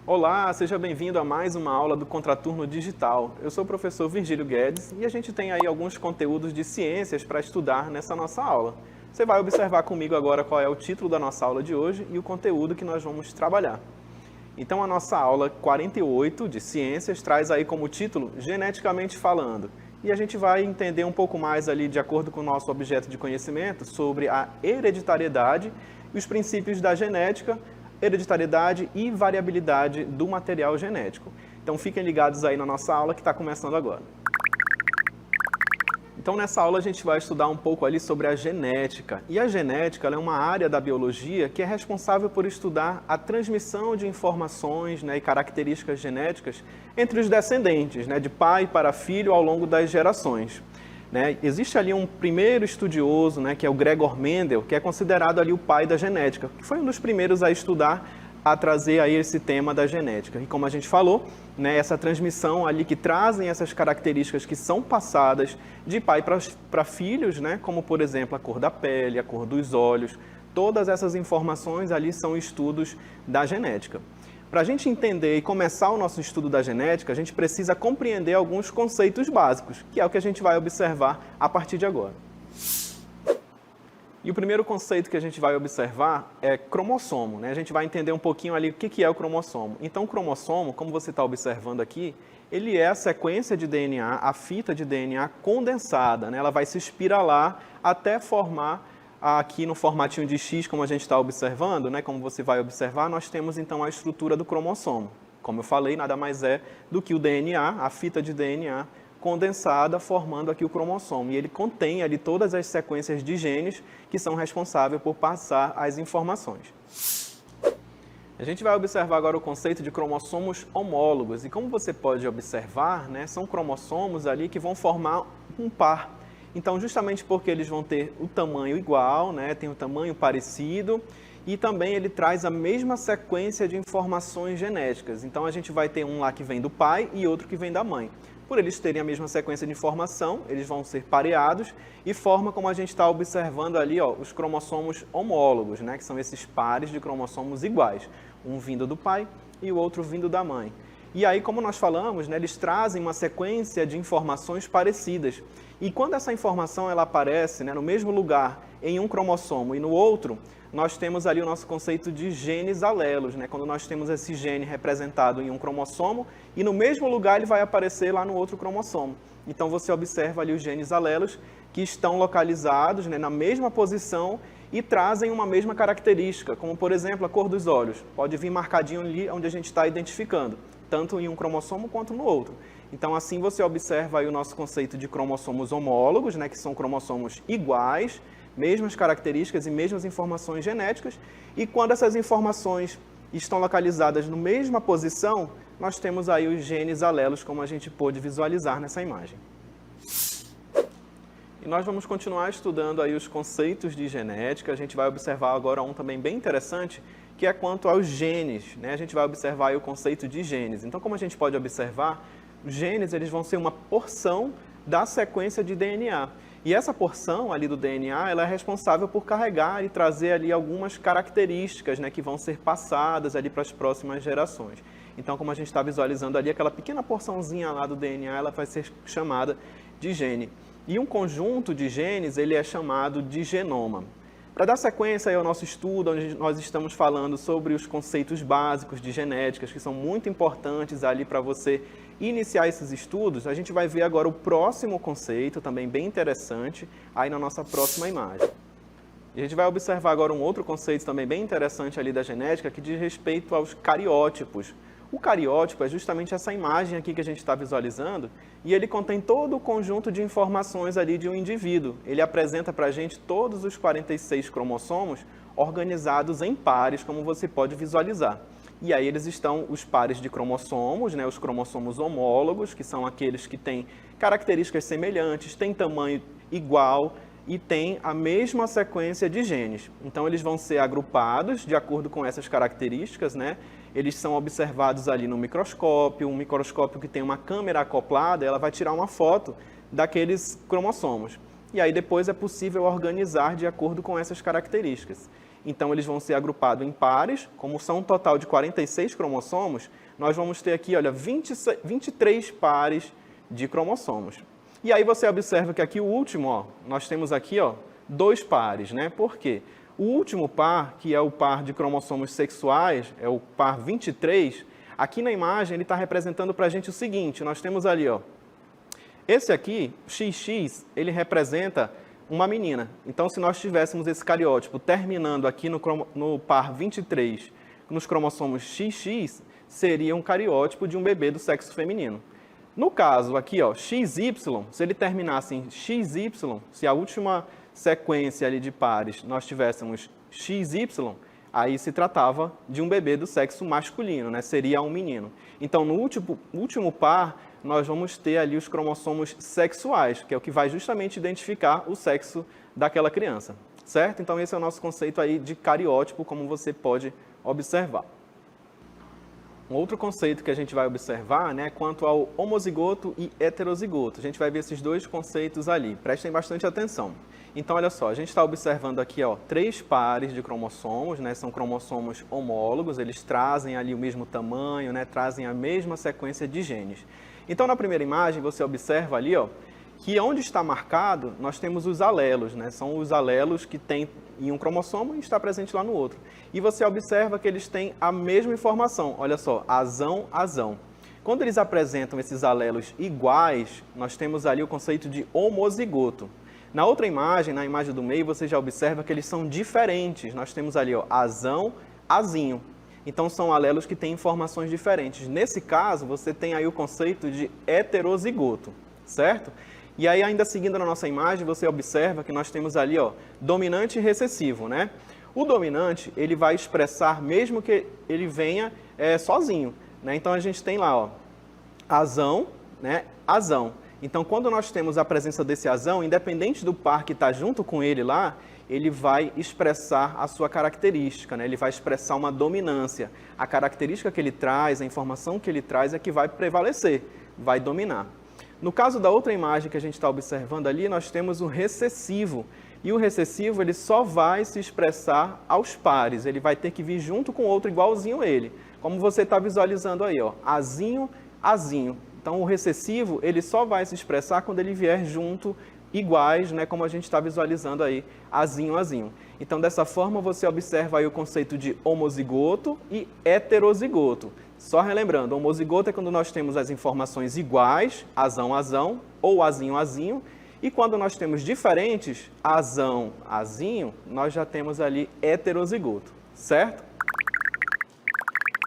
Olá, seja bem-vindo a mais uma aula do Contraturno Digital. Eu sou o professor Virgílio Guedes e a gente tem aí alguns conteúdos de ciências para estudar nessa nossa aula. Você vai observar comigo agora qual é o título da nossa aula de hoje e o conteúdo que nós vamos trabalhar. Então a nossa aula 48 de ciências traz aí como título Geneticamente Falando. E a gente vai entender um pouco mais ali, de acordo com o nosso objeto de conhecimento, sobre a hereditariedade e os princípios da genética, hereditariedade e variabilidade do material genético. Então fiquem ligados aí na nossa aula que está começando agora. Então nessa aula a gente vai estudar um pouco ali sobre a genética. E a genética ela é uma área da biologia que é responsável por estudar a transmissão de informações, e características genéticas entre os descendentes, de pai para filho ao longo das gerações. Existe ali um primeiro estudioso, que é o Gregor Mendel, que é considerado ali o pai da genética, que foi um dos primeiros a estudar, a trazer aí esse tema da genética. E como a gente falou, essa transmissão ali que trazem essas características que são passadas de pai para filhos, como por exemplo a cor da pele, a cor dos olhos, todas essas informações ali são estudos da genética. Para a gente entender e começar o nosso estudo da genética, a gente precisa compreender alguns conceitos básicos, que é o que a gente vai observar a partir de agora. E o primeiro conceito que a gente vai observar é cromossomo. A gente vai entender um pouquinho ali o que é o cromossomo. Então, o cromossomo, como você está observando aqui, ele é a sequência de DNA, a fita de DNA condensada. Ela vai se espiralar até formar, aqui no formatinho de X, como a gente está observando, como você vai observar, nós temos então a estrutura do cromossomo. Como eu falei, nada mais é do que o DNA, a fita de DNA, condensada, formando aqui o cromossomo. E ele contém ali todas as sequências de genes que são responsáveis por passar as informações. A gente vai observar agora o conceito de cromossomos homólogos. E como você pode observar, são cromossomos ali que vão formar um par. Então, justamente porque eles vão ter o tamanho igual, tem o tamanho parecido, e também ele traz a mesma sequência de informações genéticas. Então, a gente vai ter um lá que vem do pai e outro que vem da mãe. Por eles terem a mesma sequência de informação, eles vão ser pareados e forma como a gente está observando ali, os cromossomos homólogos, que são esses pares de cromossomos iguais, um vindo do pai e o outro vindo da mãe. E aí, como nós falamos, eles trazem uma sequência de informações parecidas. E quando essa informação ela aparece no mesmo lugar em um cromossomo e no outro, nós temos ali o nosso conceito de genes alelos, quando nós temos esse gene representado em um cromossomo e no mesmo lugar ele vai aparecer lá no outro cromossomo. Então você observa ali os genes alelos que estão localizados na mesma posição e trazem uma mesma característica, como por exemplo a cor dos olhos. Pode vir marcadinho ali onde a gente está identificando, tanto em um cromossomo quanto no outro. Então assim você observa aí o nosso conceito de cromossomos homólogos, que são cromossomos iguais, mesmas características e mesmas informações genéticas, e quando essas informações estão localizadas na mesma posição, nós temos aí os genes alelos, como a gente pôde visualizar nessa imagem. E nós vamos continuar estudando aí os conceitos de genética. A gente vai observar agora um também bem interessante, que é quanto aos genes. A gente vai observar aí o conceito de genes. Então, como a gente pode observar, os genes eles vão ser uma porção da sequência de DNA. E essa porção ali do DNA, ela é responsável por carregar e trazer ali algumas características, que vão ser passadas ali para as próximas gerações. Então, como a gente está visualizando ali, aquela pequena porçãozinha lá do DNA, ela vai ser chamada de gene. E um conjunto de genes, ele é chamado de genoma. Para dar sequência aí ao nosso estudo, onde nós estamos falando sobre os conceitos básicos de genéticas, que são muito importantes ali para você iniciar esses estudos, a gente vai ver agora o próximo conceito, também bem interessante, aí na nossa próxima imagem. E a gente vai observar agora um outro conceito também bem interessante ali da genética, que diz respeito aos cariótipos. O cariótipo é justamente essa imagem aqui que a gente está visualizando, e ele contém todo o conjunto de informações ali de um indivíduo. Ele apresenta para a gente todos os 46 cromossomos organizados em pares, como você pode visualizar. E aí eles estão os pares de cromossomos, os cromossomos homólogos, que são aqueles que têm características semelhantes, têm tamanho igual e têm a mesma sequência de genes. Então eles vão ser agrupados de acordo com essas características, Eles são observados ali no microscópio, um microscópio que tem uma câmera acoplada, ela vai tirar uma foto daqueles cromossomos. E aí depois é possível organizar de acordo com essas características. então eles vão ser agrupados em pares, como são um total de 46 cromossomos, nós vamos ter aqui, olha, 23 pares de cromossomos. E aí você observa que aqui o último, ó, nós temos aqui, ó, 2 pares, né? Por quê? O último par, que é o par de cromossomos sexuais, é o par 23, aqui na imagem ele está representando para a gente o seguinte, nós temos ali, ó, esse aqui, XX, ele representa uma menina. Então, se nós tivéssemos esse cariótipo terminando aqui no par 23, nos cromossomos XX, seria um cariótipo de um bebê do sexo feminino. No caso aqui, ó, XY, se ele terminasse em XY, se a última sequência ali de pares nós tivéssemos XY, aí se tratava de um bebê do sexo masculino, né? Seria um menino. Então, no último par, nós vamos ter ali os cromossomos sexuais, que é o que vai justamente identificar o sexo daquela criança, certo? Então, esse é o nosso conceito aí de cariótipo, como você pode observar. Um outro conceito que a gente vai observar, né, quanto ao homozigoto e heterozigoto. A gente vai ver esses dois conceitos ali. Prestem bastante atenção. Então, olha só, a gente está observando aqui, ó, 3 pares de cromossomos, né, são cromossomos homólogos, eles trazem ali o mesmo tamanho, né, trazem a mesma sequência de genes. Então, na primeira imagem, você observa ali, ó, que onde está marcado, nós temos os alelos, né? São os alelos que tem em um cromossomo e está presente lá no outro. E você observa que eles têm a mesma informação, olha só, azão, azão. Quando eles apresentam esses alelos iguais, nós temos ali o conceito de homozigoto. Na outra imagem, na imagem do meio, você já observa que eles são diferentes. Nós temos ali, ó, azão, azinho. Então, são alelos que têm informações diferentes. Nesse caso, você tem aí o conceito de heterozigoto, certo? E aí, ainda seguindo na nossa imagem, você observa que nós temos ali, ó, dominante e recessivo, né? O dominante, ele vai expressar mesmo que ele venha sozinho, né? Então, a gente tem lá, ó, azão, né? Azão. Então, quando nós temos a presença desse azão, independente do par que está junto com ele lá, ele vai expressar a sua característica, né? Ele vai expressar uma dominância. A característica que ele traz, a informação que ele traz é que vai prevalecer, vai dominar. No caso da outra imagem que a gente está observando ali, nós temos o recessivo. E o recessivo, ele só vai se expressar aos pares. Ele vai ter que vir junto com outro igualzinho a ele. Como você está visualizando aí, ó, azinho, azinho. Então, o recessivo, ele só vai se expressar quando ele vier junto, iguais, né, como a gente está visualizando aí, azinho, azinho. Então, dessa forma, você observa aí o conceito de homozigoto e heterozigoto. Só relembrando, homozigoto é quando nós temos as informações iguais, azão, azão, ou azinho, azinho, e quando nós temos diferentes, azão, azinho, nós já temos ali heterozigoto, certo?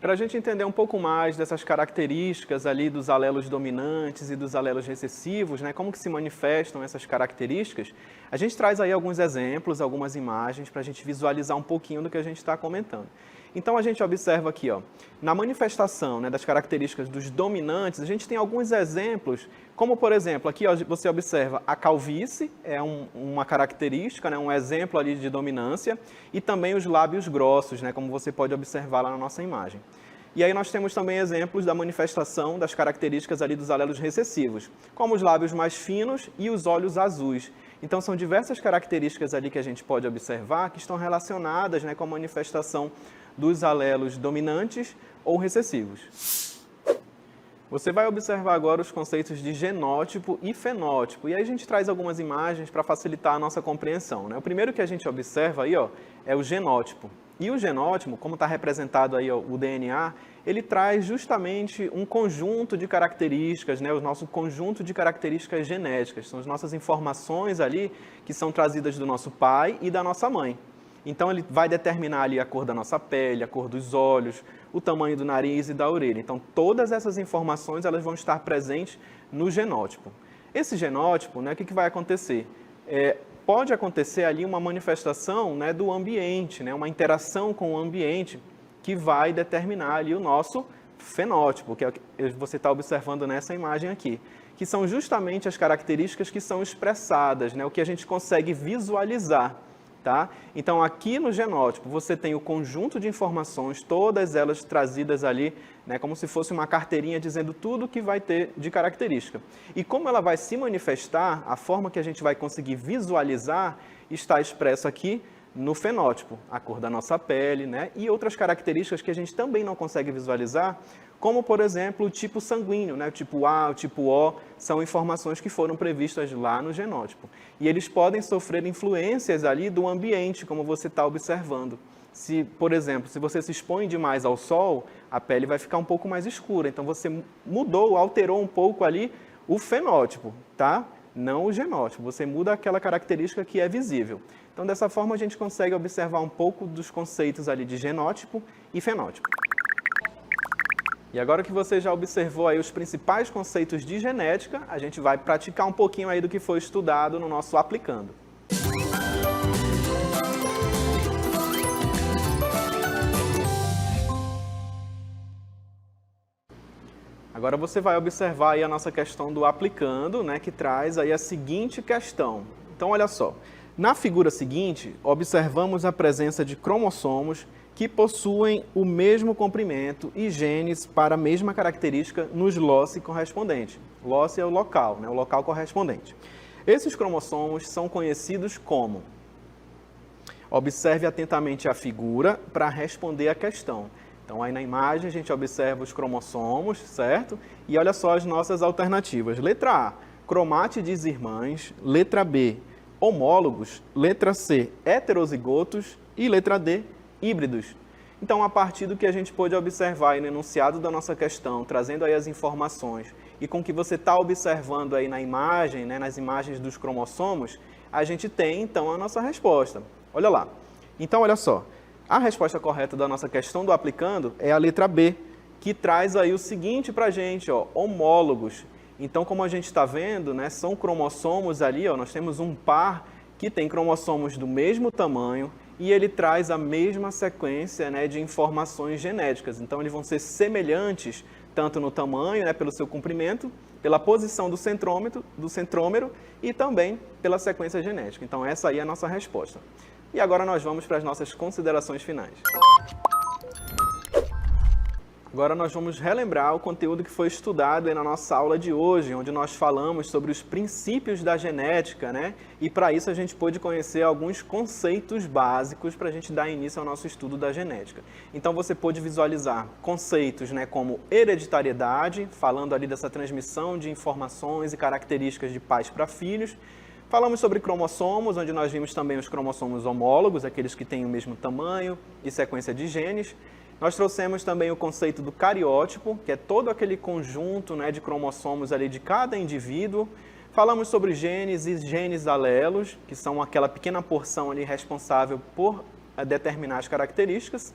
Para a gente entender um pouco mais dessas características ali dos alelos dominantes e dos alelos recessivos, né, como que se manifestam essas características, a gente traz aí alguns exemplos, algumas imagens para a gente visualizar um pouquinho do que a gente está comentando. Então, a gente observa aqui, ó, na manifestação, né, das características dos dominantes, a gente tem alguns exemplos, como, por exemplo, aqui ó, você observa a calvície, é uma característica, né, um exemplo ali de dominância, e também os lábios grossos, né, como você pode observar lá na nossa imagem. E aí nós temos também exemplos da manifestação das características ali dos alelos recessivos, como os lábios mais finos e os olhos azuis. Então, são diversas características ali que a gente pode observar que estão relacionadas, né, com a manifestação dos alelos dominantes ou recessivos. Você vai observar agora os conceitos de genótipo e fenótipo. E aí a gente traz algumas imagens para facilitar a nossa compreensão, né? O primeiro que a gente observa aí, ó, é o genótipo. E o genótipo, como está representado aí ó, o DNA, ele traz justamente um conjunto de características, né? O nosso conjunto de características genéticas. São as nossas informações ali que são trazidas do nosso pai e da nossa mãe. Então, ele vai determinar ali a cor da nossa pele, a cor dos olhos, o tamanho do nariz e da orelha. Então, todas essas informações elas vão estar presentes no genótipo. Esse genótipo, né, o que vai acontecer? Pode acontecer ali uma manifestação, né, do ambiente, né, uma interação com o ambiente que vai determinar ali o nosso fenótipo, que é o que você está observando nessa imagem aqui, que são justamente as características que são expressadas, né, o que a gente consegue visualizar. Tá? Então, aqui no genótipo, você tem o conjunto de informações, todas elas trazidas ali, né, como se fosse uma carteirinha dizendo tudo que vai ter de característica. E como ela vai se manifestar, a forma que a gente vai conseguir visualizar está expresso aqui no fenótipo, a cor da nossa pele, né? E outras características que a gente também não consegue visualizar, como, por exemplo, o tipo sanguíneo, né? O tipo A, o tipo O, são informações que foram previstas lá no genótipo. E eles podem sofrer influências ali do ambiente, como você está observando. Se, por exemplo, se você se expõe demais ao sol, a pele vai ficar um pouco mais escura. Então, você mudou, alterou um pouco ali o fenótipo, tá? Não o genótipo. Você muda aquela característica que é visível. Então, dessa forma, a gente consegue observar um pouco dos conceitos ali de genótipo e fenótipo. E agora que você já observou aí os principais conceitos de genética, a gente vai praticar um pouquinho aí do que foi estudado no nosso Aplicando. Agora você vai observar aí a nossa questão do Aplicando, né, que traz aí a seguinte questão. Então, olha só. Na figura seguinte, observamos a presença de cromossomos que possuem o mesmo comprimento e genes para a mesma característica nos loci correspondentes. Loci é o local, né, o local correspondente. Esses cromossomos são conhecidos como... Observe atentamente a figura para responder a questão. Então, aí na imagem a gente observa os cromossomos, certo? E olha só as nossas alternativas. Letra A, cromátides irmãs. Letra B, homólogos. Letra C, heterozigotos. E letra D, híbridos. Então, a partir do que a gente pôde observar aí no enunciado da nossa questão, trazendo aí as informações, e com o que você está observando aí na imagem, né, nas imagens dos cromossomos, a gente tem, então, a nossa resposta. Olha lá. Então, olha só. A resposta correta da nossa questão do Aplicando é a letra B, que traz aí o seguinte para a gente, ó, homólogos. Então, como a gente está vendo, né, são cromossomos ali, ó, nós temos um par que tem cromossomos do mesmo tamanho e ele traz a mesma sequência, né, de informações genéticas. Então, eles vão ser semelhantes tanto no tamanho, né, pelo seu comprimento, pela posição do centrômero e também pela sequência genética. Então, essa aí é a nossa resposta. E agora nós vamos para as nossas considerações finais. Agora nós vamos relembrar o conteúdo que foi estudado aí na nossa aula de hoje, onde nós falamos sobre os princípios da genética, né? E para isso a gente pôde conhecer alguns conceitos básicos para a gente dar início ao nosso estudo da genética. Então você pôde visualizar conceitos, né, como hereditariedade, falando ali dessa transmissão de informações e características de pais para filhos. Falamos sobre cromossomos, onde nós vimos também os cromossomos homólogos, aqueles que têm o mesmo tamanho e sequência de genes. Nós trouxemos também o conceito do cariótipo, que é todo aquele conjunto, né, de cromossomos ali de cada indivíduo. Falamos sobre genes e genes alelos, que são aquela pequena porção ali responsável por determinar as características.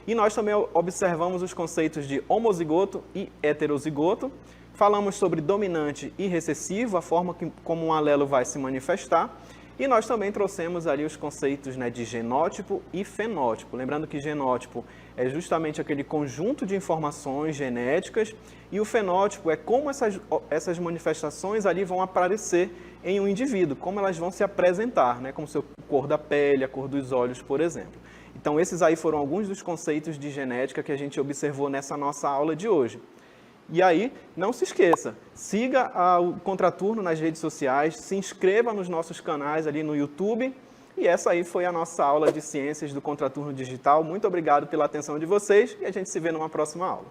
E nós também observamos os conceitos de homozigoto e heterozigoto. Falamos sobre dominante e recessivo, a forma como um alelo vai se manifestar. E nós também trouxemos ali os conceitos, né, de genótipo e fenótipo. Lembrando que genótipo é justamente aquele conjunto de informações genéticas e o fenótipo é como essas manifestações ali vão aparecer em um indivíduo, como elas vão se apresentar, né, como a cor da pele, a cor dos olhos, por exemplo. Então, esses aí foram alguns dos conceitos de genética que a gente observou nessa nossa aula de hoje. E aí, não se esqueça, siga o Contraturno nas redes sociais, se inscreva nos nossos canais ali no YouTube. E essa aí foi a nossa aula de Ciências do Contraturno Digital. Muito obrigado pela atenção de vocês e a gente se vê numa próxima aula.